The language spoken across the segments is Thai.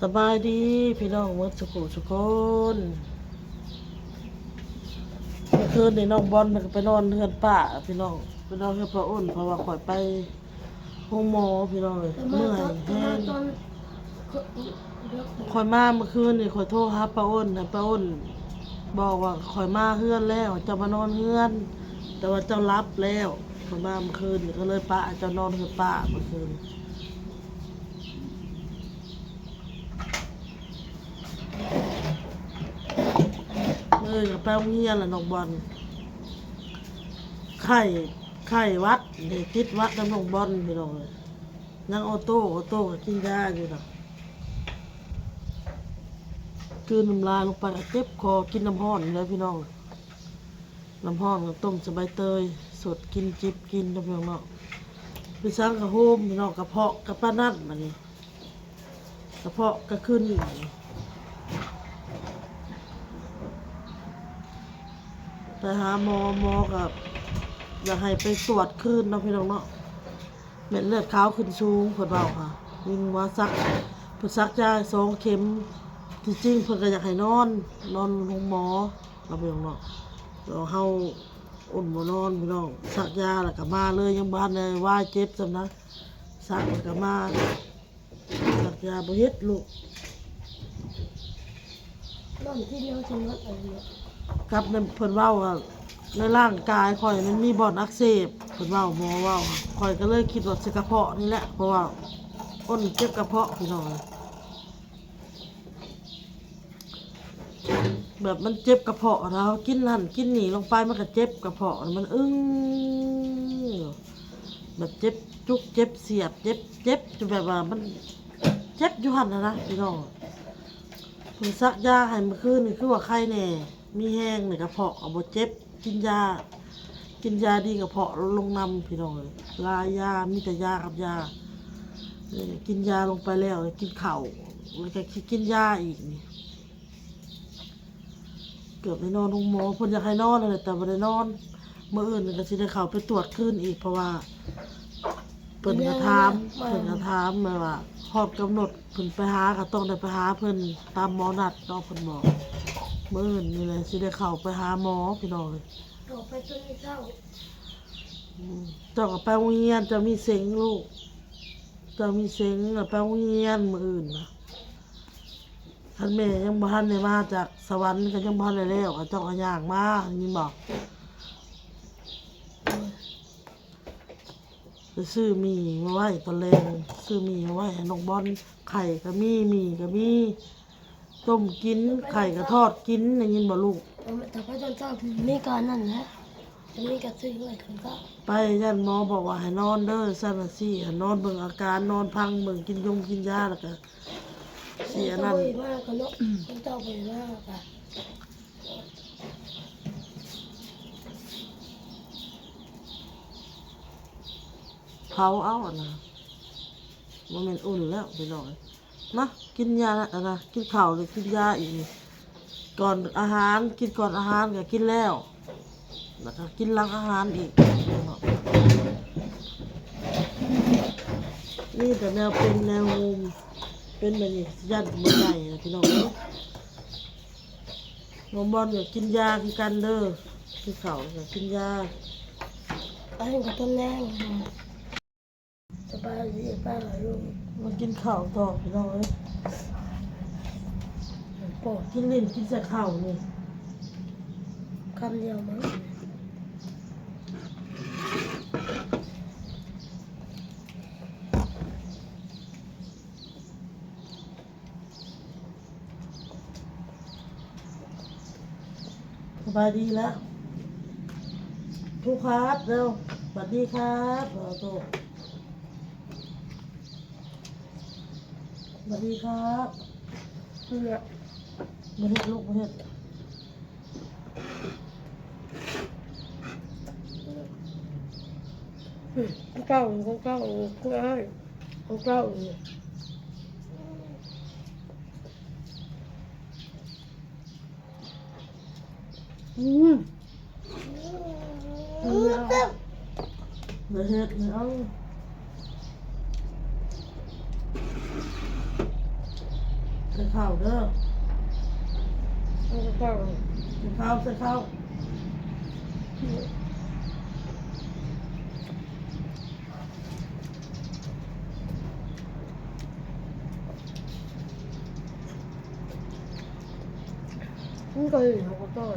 สบายดีพี่น้องหมดสุขุสุคนเมื่อคืนนี่น้องบอลมันก็ไปนอนเฮือนป้าพี่น้องไปนอนเฮือนป้าอ้นเพราะว่าข่อยไปห้องหมอพี่น้องเลยเมื่อยแห้งข่อยมาเมื่อคืนนี่ข่อยโทรหาป้าอ้นนะป้าอ้นบอกว่าข่อยมาเฮือนแล้วจะมานอนเฮือนแต่ว่าเจ้ารับแล้วข่อยมาเมื่อคืนนี่ก็เลยป้าเจ้านอนเฮือนป้าเมื่อคืนกับไปโรงเรียนแหละน้องบอลไข่ไข่วัดเด็กติดวัดน้ำน้องบอลพี่น้องเลยยังออโต้ก็กินยาอยู่นะคืนน้ำลายลงไปเจ็บคอกินน้ำห้อนเลยพี่น้องน้ำห้อนกับต้มสบายเตยสดกินจิบกินน้ำพี่น้องพี่ช้างกระโฮมพี่น้องกระเพาะกระป้านั่นมานี่กระเพาะกระขึ้นอีกไปหาหมอกับอยากให้ไปตรวจขึ้นเนาะพี่น้องเนาะเม็ดเลือดขาวขึ้นสูงเพิ่นเบาค่ะวิ่งว่าซักเพิ่นซักยา2 เข็มที่จริงเพิ่นก็อยากให้นอนโรงหมอเราพี่น้องเนาะเราเฮาอุ่นบ่นอนพี่น้องซักยาแล้วก็มาเลยยังบ้านเลยว่าเจ็บซำนะซักแล้วก็มาซักยาบ่เฮ็ดลูกนอนที่เดียวจะนอนอะไรเนี่ยกับในเพิ่นเว้าว่าในร่างกายข่อยมันมีบ่อนอักเสบเพิ่นเว้าหมอเว้าข่อยก็เลยคิดว่าสิกระเพาะนี่แหละเพราะว่าอ้นเจ็บกระเพาะพี่น้องแบบมันเจ็บกระเพาะแล้วกินนั่นกินนี่ลงไปมันก็เจ็บกระเพาะมันแบบเจ็บจุกเจ็บเสียบเจ็บจนแบบว่ามันเจ็บอยู่หั่นนะพี่น้องเพิ่นซักยาให้เมื่อคืนนี่คือว่าไข้แน่มีแห้งในกระเพาะเอาบ่เจ็บกินยาดีกระเพาะลงนำพี่น้องเลยลายามีแต่ยากับยากินยาลงไปแล้วกินข้าวแล้วก็กินยาอีกนี่เกือบได้นอนโรงหมอเพิ่นอยากให้นอนเลยแต่บ่ได้นอนมื้ออื่นก็สิได้เข้าไปตรวจคืนอีกเพราะว่าเพิ่นก็ถามมาว่าครอบกำหนดเพิ่นไปหาก็ต้องได้ไปหาเพิ่นตามหมอนัดเนาะเพิ่นบอกมื้ออื่นนี่แหละสิได้เข้าไปหาหมอพี่น้องเลยออกไปจนเช้าเจ้าก็ไปโรงเรียนเจ้ามีเซ็งลูกเจ้ามีเซ็งไปโรงเรียนมื้ออื่นนะท่านแม่ยังบ่ทันได้มาจากสวรรค์ก็ยังบ่ทันได้แล้วเจ้าก็ย่างมานี่บอกไปซื้อหมี่มาไว้ตอนแรงซื้อหมี่มาไว้ให้น้องบอลไข่ก็มีหมี่ก็มีต้มกินไข่ก็ทอดกินได้ยินบ่ลูกแต่พอจนเช้ามีการนั่นนะมีการซื้อไว้คนก็ไปยันหมอบอกว่าให้นอนเด้อซั่นน่ะสิให้นอนเบิ่งอาการนอนพังเบิ่งกินยาแล้วก็เสียนั่นมากก็เนาะคนเจ้าไปมากอ่ะเผาเอาอ่ะนะมันเป็นอุ่นแล้วไปหน่อยนะกินยานะกินข้าวหรือกินยาอีกก่อนอาหารกินก่อนอาหารก็กินแล้วแล้วก็กินหลังอาหารอีกนี่แต่แนวเป็นแนวมุมเป็นแบบนี้ยันมันใหญ่นะพี่น้องน้องบอลเนี่ยกินยาคือกันเด้อกินข้าวก็กินยาอันนี้ก็ต้นแรงสบายดีป้าลูกมันกินข้าวต่อพี่น้องปอดกินเล่นกินแต่ข้าวนี่คำเดียวมั้งสบายดีแล้วทุกครับเร็วสวัสดีครับโตสวัสดีครับเพื่อมาเห็ดลูกมาเห็ดเก้าเก้าเก้าเก้ามาเห็ดเอา ข้าวเด้อ มันก็ต้อง ใส่ข้าวใส่ข้าว มันก็อยู่มันก็ต้อง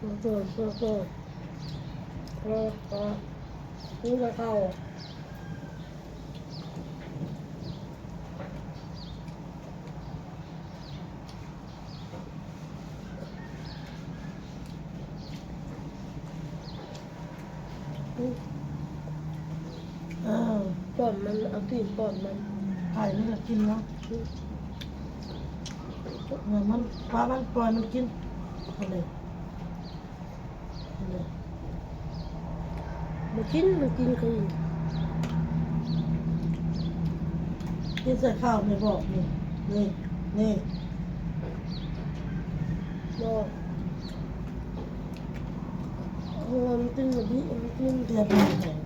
มันก็นี่ก็เข้าเออ ก่อนมันเอาตีนก่อนมัน ไข่มันจะกินเนาะเนี่ยมันปลามันปล่อยมันกินเอาเลยเอาเลย มันกินคือ กินใส่ข้าวไม่บอกนี่นี่นี่ บอกมันกินแบบนี้มันกิน เตรียมมาแห้ง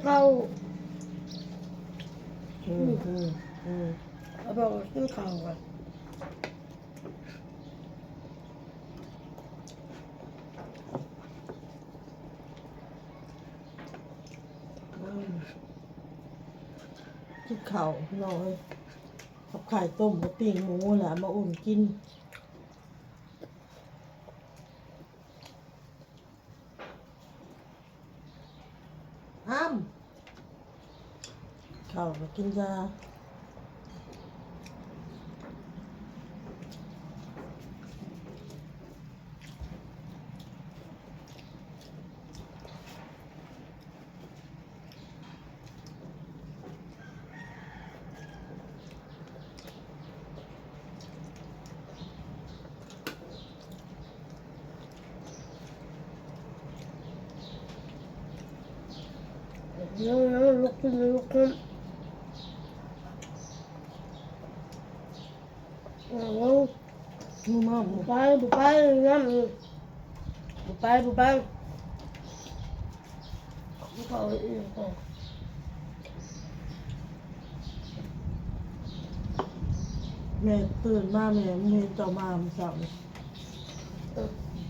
เข้าอืมเขาบอกว่าขึ้นเข่าอ่ะ กินข้าวพี่น้องเอ้ยกับไข่ต้มกับปิ้งหมูแหละมาอุ่นกินอ้ำข้าวก็กินยาแล้วลุกขึ้นแล้ว หมูมาหมู ไปงั้นไปเขาอีกเขา แม่ตื่นมาแม่ไม่เห็นเจ้ามาเมื่อเช้านี่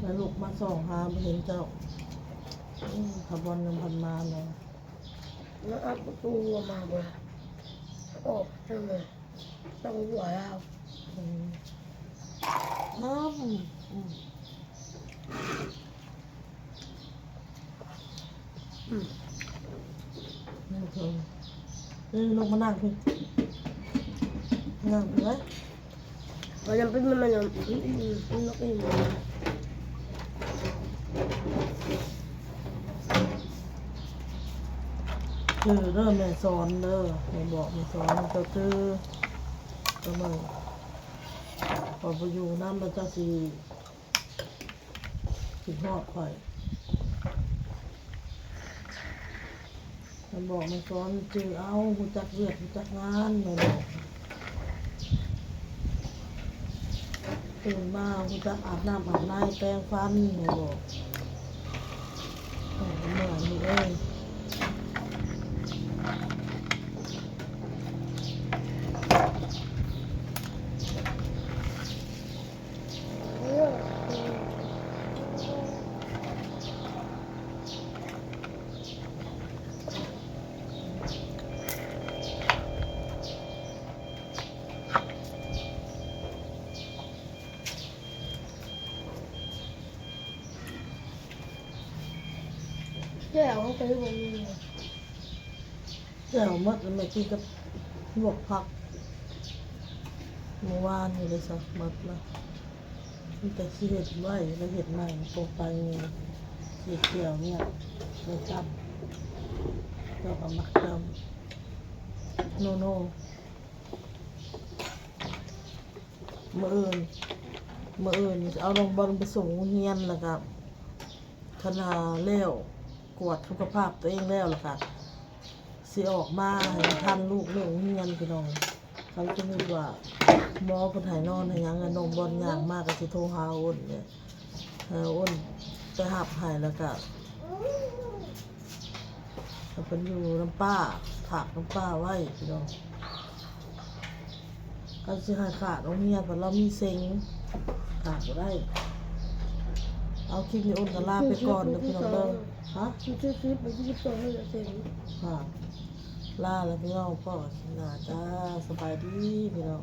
แม่ลูกมาส่องหาไม่เห็นเจ้าขบวนยังพันมาเลย แล้วอัดประตูมาบ่ออกใช่ไหมต้องหัวเรา น้ำนี่คือนี่ลงมานั่งพี่นั่งไปเลย มันยังเป็นมันยังนกอีก คือเริ่มแม่สอนเด้อแม่บอกแม่สอนเจ้าตื้อก็มาพอไปอยู่น้ำมันจะสิหอดข่อยมันบอกแม่สอนจือเอาหูจักเวียดหูจักงานแม่บอกตื่นมาหูจักอาบน้ำอาบน้ำแปรงฟันแม่บอกเหนื่อยนี่เอ้ย แก้วเขาไปบ่มี เดี๋ยวมัดแม่กินกับลวกผักเมื่อวานนี่เลยสักมัดละมีแต่ขี้เห็ดไว้แล้วเห็ดใหม่ตรงไปเกี่ยวเนี่ยไม่จำเราก็มักจำโนมื่ออื่นเอาลงบอลไปส่งโรงเรียนแล้วครับคณะเลี้ยวกวดสุขภาพตัวเองแล้วล่ะค่ะสิออกมาให้ทันลูกเรื่องโรงเรียนพี่น้องเขาจะนึกว่าหมอคนไทยนอนให้ยังนมบอลย่างมากก็สิโทรหาอ้นเนี่ยอ้นไปหับให้แล้วก็เขาเป็นอยู่น้ำป้าถากน้ำป้าไว้พี่น้องเขาจะให้ขาดโรงเรียนเพราะเรามีเซ็งขาดก็ได้เอาคลิปนี้อ้นก็ลาไปก่อนนะพี่น้องเด้อฮะ ชื่อคลิปมัน22ให้เสร็จ ค่ะลาแล้วพี่น้องพ่อหน้าจ้าสบายดีพี่น้อง